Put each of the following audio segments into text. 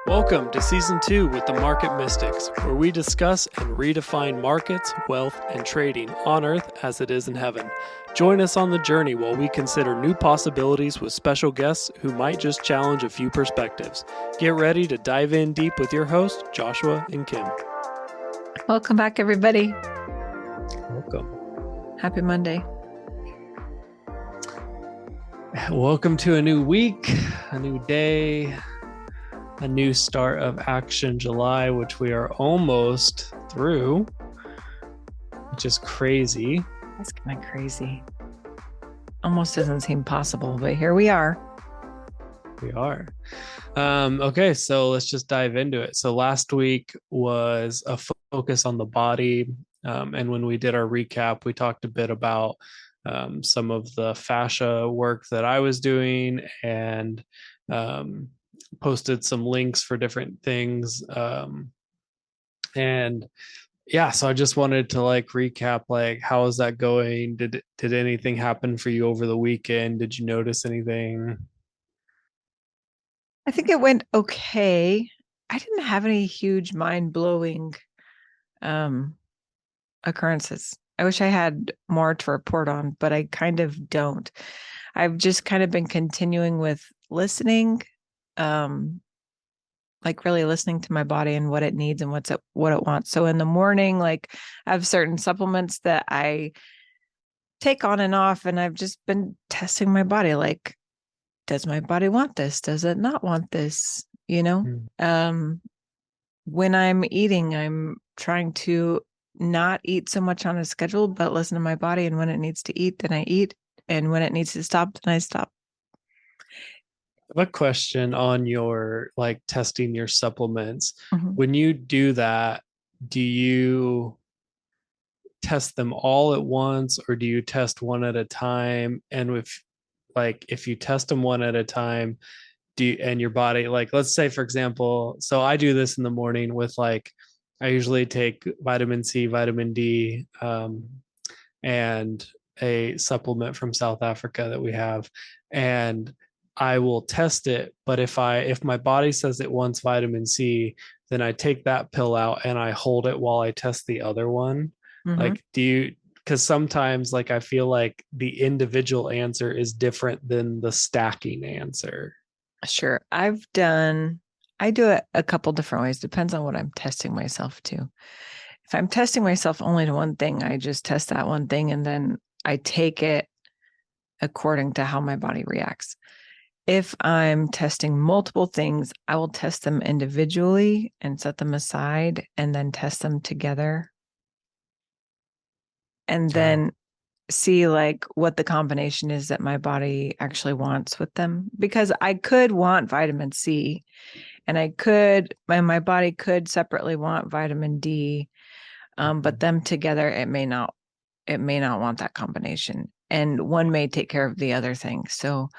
Welcome to Season 2 with the Market Mystics, where we discuss and redefine markets, wealth, and trading on Earth as it is in heaven. Join us on the journey while we consider new possibilities with special guests who might just challenge a few perspectives. Get ready to dive in deep with your hosts, Joshua and Kim. Welcome back, everybody. Welcome. Happy Monday. Welcome to a new week, a new day, a new start of Action July, which we are almost through, which is crazy. That's kind of crazy. Almost doesn't seem possible, but here we are. We are. Okay, so let's just dive into it. So last week was a focus on the body. And when we did our recap, we talked a bit about some of the fascia work that I was doing and posted some links for different things. And yeah, so I just wanted to recap, how is that going? Did anything happen for you over the weekend? Did you notice anything? I think it went okay. I didn't have any huge mind-blowing occurrences. I wish I had more to report on, but I kind of don't. I've just kind of been continuing with listening, really listening to my body and what it needs and what it wants. So in the morning, I have certain supplements that I take on and off, and I've just been testing my body. Does my body want this? Does it not want this? When I'm eating, I'm trying to not eat so much on a schedule, but listen to my body. And when it needs to eat, then I eat. And when it needs to stop, then I stop. I have a question on your testing your supplements. Mm-hmm. When you do that, do you test them all at once, or do you test one at a time? And if you test them one at a time, and your body, let's say, for example, so I do this in the morning with I usually take vitamin C, vitamin D, and a supplement from South Africa that we have, and I will test it. But if my body says it wants vitamin C, then I take that pill out and I hold it while I test the other one. Mm-hmm. Because sometimes I feel like the individual answer is different than the stacking answer. Sure. I do it a couple different ways. Depends on what I'm testing myself to. If I'm testing myself only to one thing, I just test that one thing and then I take it according to how my body reacts. If I'm testing multiple things, I will test them individually and set them aside and then test them together. And then see what the combination is that my body actually wants with them. Because I could want vitamin C and my body could separately want vitamin D. But them together, it may not want that combination. And one may take care of the other thing. So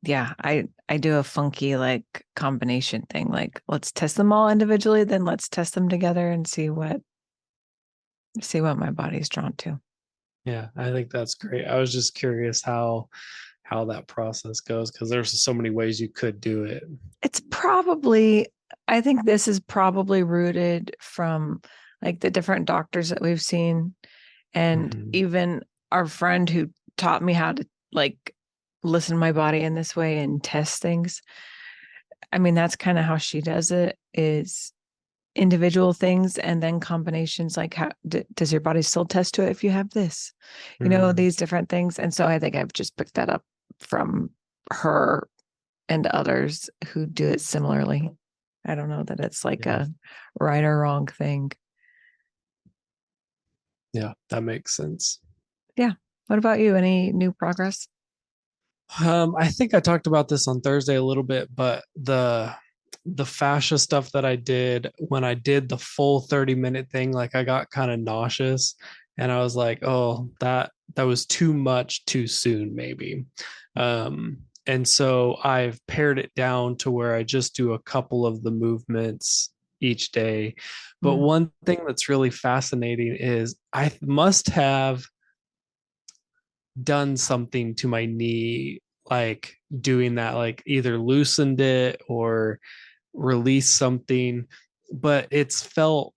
yeah, I do a funky combination thing. Let's test them all individually, then let's test them together and see what my body's drawn to. Yeah, I think that's great. I was just curious how that process goes, because there's so many ways you could do it. I think this is probably rooted from the different doctors that we've seen, and even our friend who taught me how to listen to my body in this way and test things. I mean, that's kind of how she does it, is individual things and then combinations. How does your body still test to it if you have this, these different things. And so I think I've just picked that up from her and others who do it similarly. I don't know that it's a right or wrong thing. Yeah, that makes sense. Yeah. What about you? Any new progress? I think I talked about this on Thursday a little bit, but the fascia stuff that I did, when I did the full 30-minute thing, I got kind of nauseous, and I was like, oh, that was too much too soon, maybe. And so I've pared it down to where I just do a couple of the movements each day. But one thing that's really fascinating is I must have done something to my knee, doing that, either loosened it or release something, but it's felt,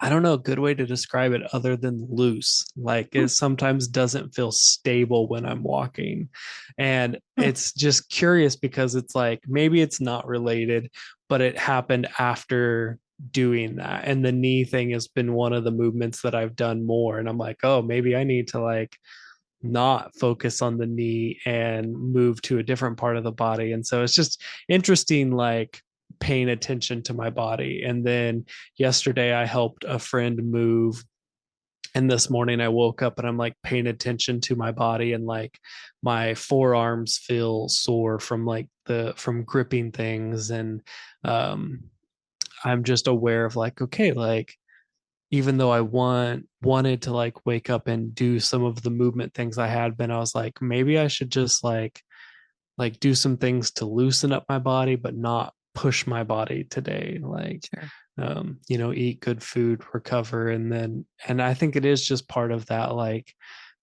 I don't know a good way to describe it other than loose. Like Hmm. it sometimes doesn't feel stable when I'm walking. And it's just curious because it's like maybe it's not related, but it happened after doing that. And the knee thing has been one of the movements that I've done more. And I'm like, oh, maybe I need to like not focus on the knee and move to a different part of the body. And so it's just interesting, like paying attention to my body. And then yesterday I helped a friend move. And this morning I woke up and I'm like paying attention to my body, and like my forearms feel sore from like from gripping things. And um I'm just aware of like, okay, like even though I wanted to like wake up and do some of the movement things I had been, I was like, maybe I should just like do some things to loosen up my body, but not push my body today. Like, Sure. eat good food, recover, and I think it is just part of that, like,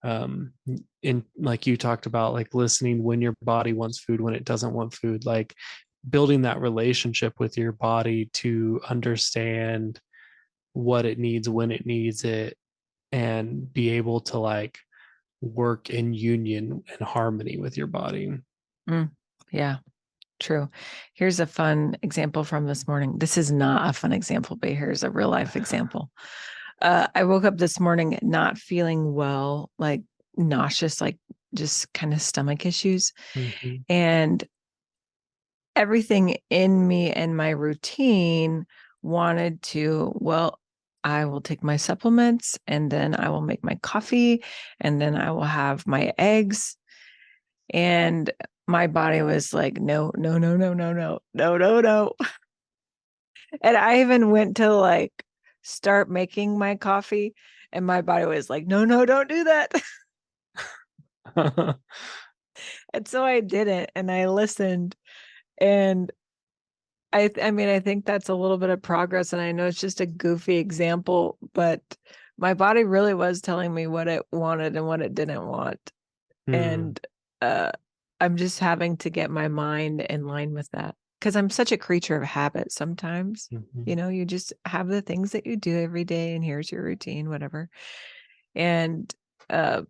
in like you talked about, like listening when your body wants food, when it doesn't want food, like building that relationship with your body to understand what it needs when it needs it, and be able to like work in union and harmony with your body. Mm, yeah, true. Here's a fun example from this morning. This is not a fun example, but here's a real life example. I woke up this morning not feeling well, like nauseous, like just kind of stomach issues. Mhm. And everything in me and my routine wanted to, well, I will take my supplements and then I will make my coffee and then I will have my eggs. And my body was like, no, no, no, no, no, no, no, no, no. And I even went to like start making my coffee, and my body was like, no, no, don't do that. And so I did it and I listened. And I mean, I think that's a little bit of progress. And I know it's just a goofy example, but my body really was telling me what it wanted and what it didn't want. Hmm. And uh, I'm just having to get my mind in line with that because I'm such a creature of habit sometimes. Mhm. You know, you just have the things that you do every day, and here's your routine, whatever. And uh,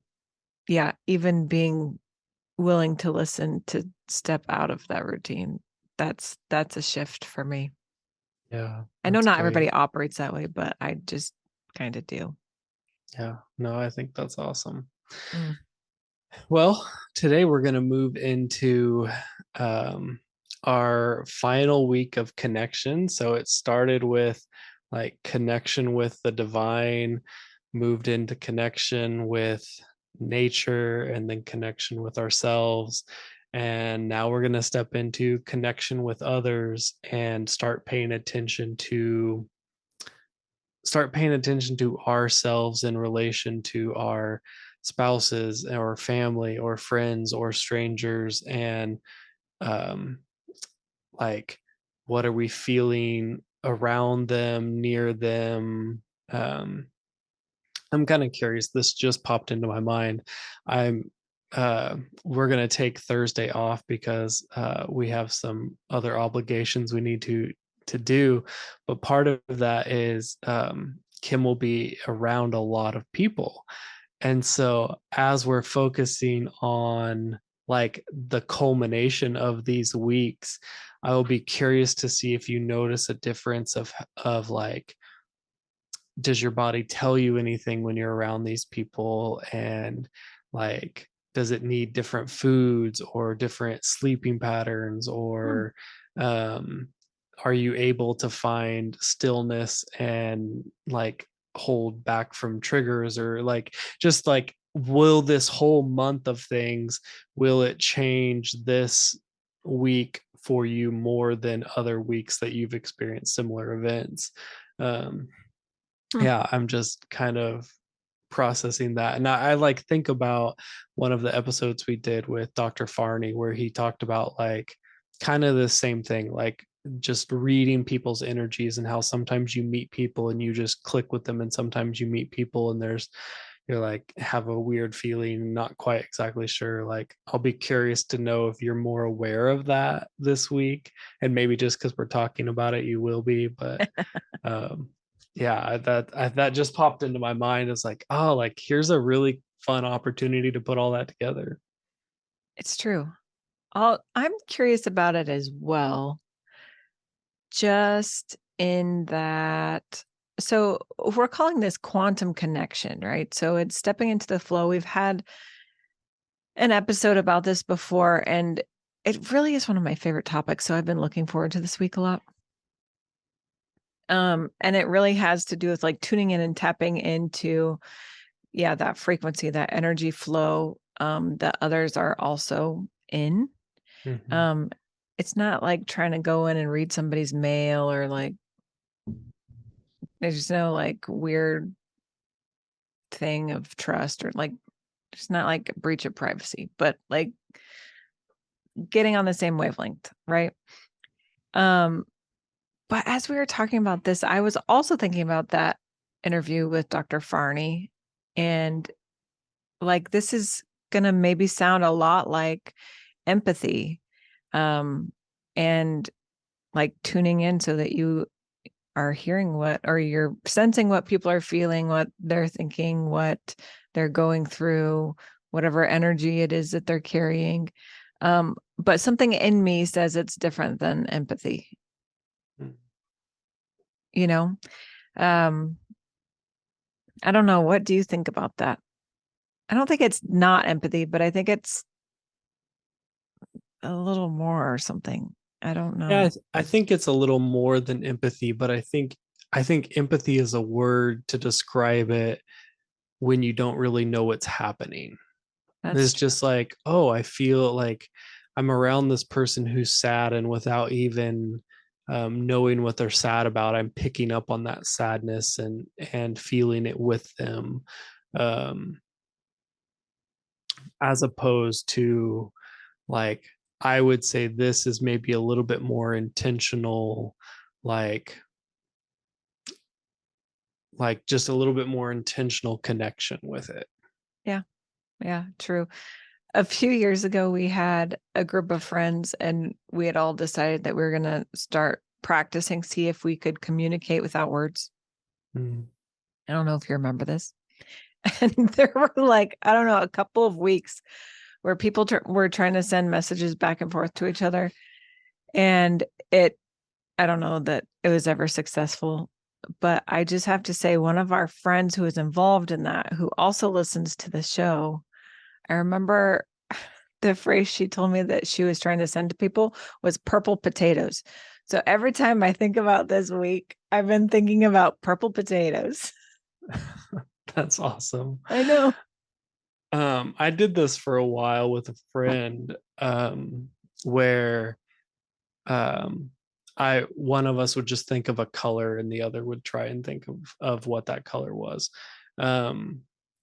yeah, even being willing to listen to step out of that routine, that's a shift for me. Yeah, I know that's not everybody great. operates that way, but I just kind of do. Yeah, no, I think that's awesome. Mm. Well, today we're going to move into um, our final week of connection. So it started with like connection with the divine, moved into connection with nature, and then connection with ourselves. And now we're going to step into connection with others and start paying attention to ourselves in relation to our spouses or family or friends or strangers, and um like what are we feeling around them, near them. um I'm kind of curious, this just popped into my mind. I'm we're going to take Thursday off because we have some other obligations we need to do, but part of that is Kim will be around a lot of people. And so as we're focusing on like the culmination of these weeks, I will be curious to see if you notice a difference of like, does your body tell you anything when you're around these people? And like, does it need different foods or different sleeping patterns? Hmm. Or um are you able to find stillness and like hold back from triggers? Or like, just like, will this whole month of things, will it change this week for you more than other weeks that you've experienced similar events? um Hmm. yeah, I'm just kind of processing that. And I like think about one of the episodes we did with Dr. Farney where he talked about like kind of the same thing, like just reading people's energies, and how sometimes you meet people and you just click with them, and sometimes you meet people and there's you're like have a weird feeling, not quite exactly sure. Like I'll be curious to know if you're more aware of that this week, and maybe just because we're talking about it, you will be. But um, yeah, that just popped into my mind. It's like, oh, like here's a really fun opportunity to put all that together. It's true. I'm curious about it as well, just in that. So we're calling this quantum connection, right? So it's stepping into the flow. We've had an episode about this before, and it really is one of my favorite topics. So I've been looking forward to this week a lot. And it really has to do with like tuning in and tapping into, yeah, that frequency, that energy flow, that others are also in. Mm-hmm. Um, it's not like trying to go in and read somebody's mail, or like there's no like weird thing of trust, or like it's not like a breach of privacy, but like getting on the same wavelength, right? Um, but as we were talking about this, I was also thinking about that interview with Dr. Farney, and like this is gonna maybe sound a lot like empathy, and like tuning in so that you are hearing what, or you're sensing what people are feeling, what they're thinking, what they're going through, whatever energy it is that they're carrying. But something in me says it's different than empathy, you know? Um, I don't know. What do you think about that? I don't think it's not empathy, but I think it's a little more or something. I don't Yeah, know. I think it's a little more than empathy, but I think empathy is a word to describe it when you don't really know what's happening. That's It's true. just like, oh, I feel like I'm around this person who's sad, and without even knowing what they're sad about, I'm picking up on that sadness and feeling it with them, um, as opposed to like I would say this is maybe a little bit more intentional, like just a little bit more intentional connection with it. Yeah. Yeah. True. A few years ago, we had a group of friends, and we had all decided that we were going to start practicing, see if we could communicate without words. Mm. I don't know if you remember this. And there were like, I don't know, a couple of weeks where people were trying to send messages back and forth to each other. And I don't know that it was ever successful. But I just have to say, one of our friends who was involved in that, who also listens to the show, I remember the phrase she told me that she was trying to send to people was purple potatoes. So every time I think about this week, I've been thinking about purple potatoes. That's awesome. I know. I did this for a while with a friend, where um, I one of us would just think of a color and the other would try and think of what that color was. Um,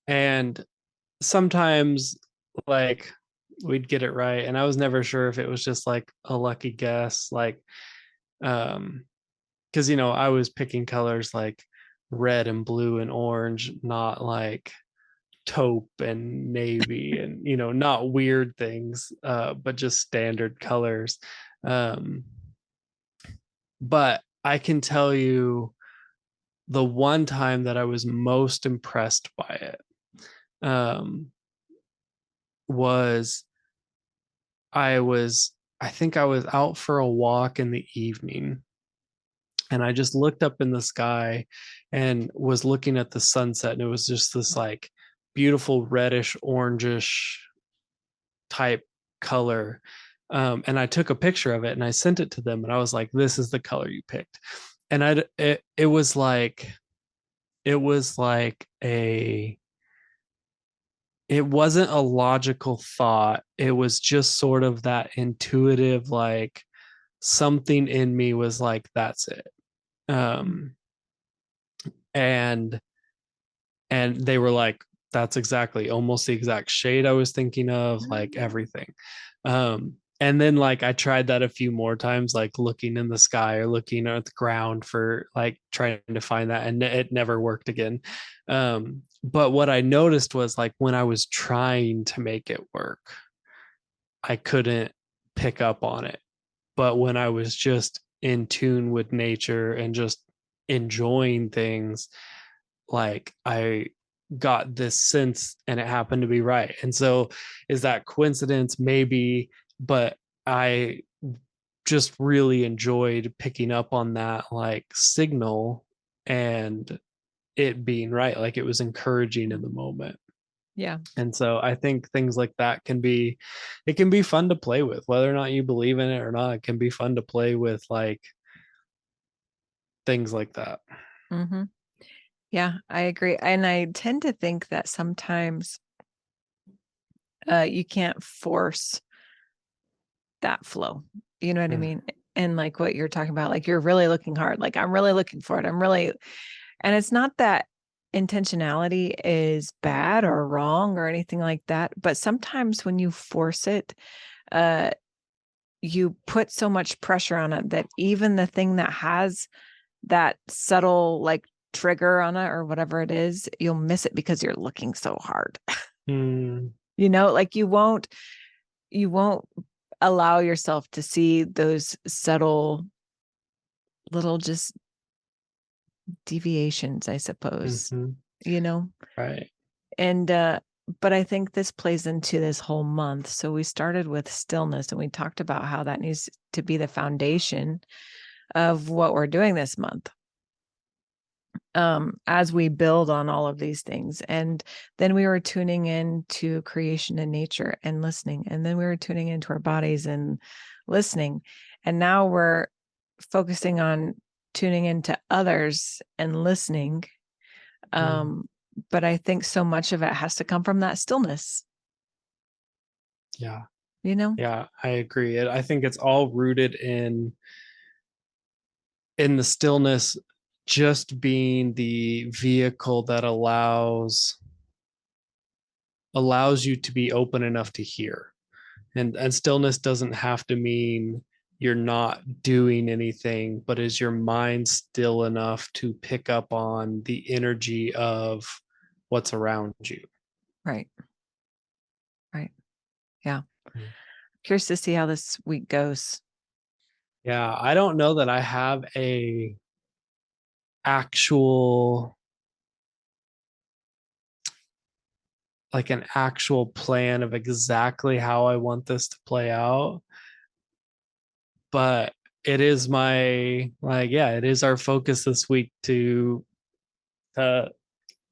and sometimes like we'd get it right, and I was never sure if it was just like a lucky guess, like because I was picking colors like red and blue and orange, not like taupe and navy, and not weird things, but just standard colors. um but I can tell you the one time that I was most impressed by it, was I think I was out for a walk in the evening, and I just looked up in the sky and was looking at the sunset, and it was just this like beautiful reddish orangish type color. And I took a picture of it and I sent it to them, and I was like, this is the color you picked. And it was like a it wasn't a logical thought. It was just sort of that intuitive, like something in me was like, that's it. Um, and they were like, that's exactly almost the exact shade I was thinking of, like everything. And then like I tried that a few more times, like looking in the sky or looking at the ground for like trying to find that, and it never worked again. But what I noticed was like when I was trying to make it work, I couldn't pick up on it. But when I was just in tune with nature and just enjoying things, like I got this sense and it happened to be right. And so is that coincidence? Maybe, but I just really enjoyed picking up on that like signal and it being right. Like it was encouraging in the moment. Yeah. And so I think things like that it can be fun to play with, whether or not you believe in it or not. It can be fun to play with like things like that. Mm-hmm. Yeah, I agree. And I tend to think that sometimes you can't force that flow. You know what I mean? And like what you're talking about, like you're really looking hard. Like I'm really looking for it. And it's not that intentionality is bad or wrong or anything like that. But sometimes when you force it, you put so much pressure on it that even the thing that has that subtle like trigger on it or whatever it is, you'll miss it because you're looking so hard. You know, like you won't allow yourself to see those subtle little just deviations, I suppose. You know? Right. And but I think this plays into this whole month. So we started with stillness and we talked about how that needs to be the foundation of what we're doing this month. As we build on all of these things. And then we were tuning in to creation and nature and listening. And then we were tuning into our bodies and listening. And now we're focusing on tuning into others and listening. But I think so much of it has to come from that stillness. Yeah. You know? Yeah, I agree. I think it's all rooted in the stillness, just being the vehicle that allows you to be open enough to hear. And stillness doesn't have to mean you're not doing anything, but is your mind still enough to pick up on the energy of what's around you? Right. Right. Yeah. Curious to see how this week goes. Yeah, I don't know that I have a actual like an actual plan of exactly how I want this to play out. But it is my like, yeah, it is our focus this week uh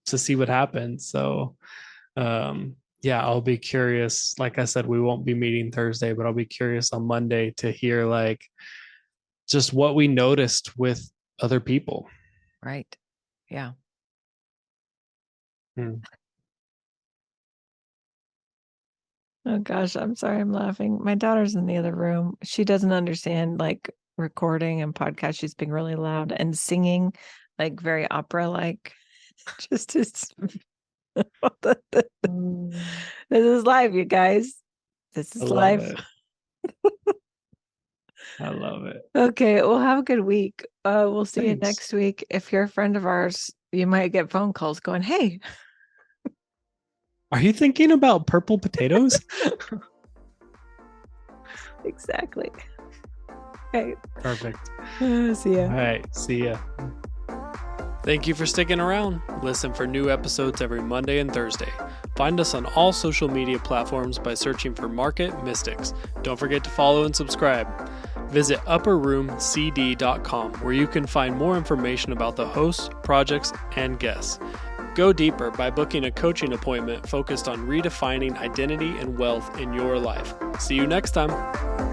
to see what happens. So yeah, I'll be curious. Like I said, we won't be meeting Thursday, but I'll be curious on Monday to hear like just what we noticed with other people. Right. Yeah. Oh gosh, I'm sorry I'm laughing. My daughter's in the other room. She doesn't understand like recording and podcast. She's being really loud and singing like very opera like. Just this is live, you guys. This is live. I love it. Okay, well, have a good week. We'll see you Thanks. next week. If you're a friend of ours, you might get phone calls going, "Hey, are you thinking about purple potatoes?" Exactly. Okay. Perfect. See ya. All right. See ya. Thank you for sticking around. Listen for new episodes every Monday and Thursday. Find us on all social media platforms by searching for Market Mystics. Don't forget to follow and subscribe. Visit upperroomcd.com where you can find more information about the hosts, projects, and guests. Go deeper by booking a coaching appointment focused on redefining identity and wealth in your life. See you next time.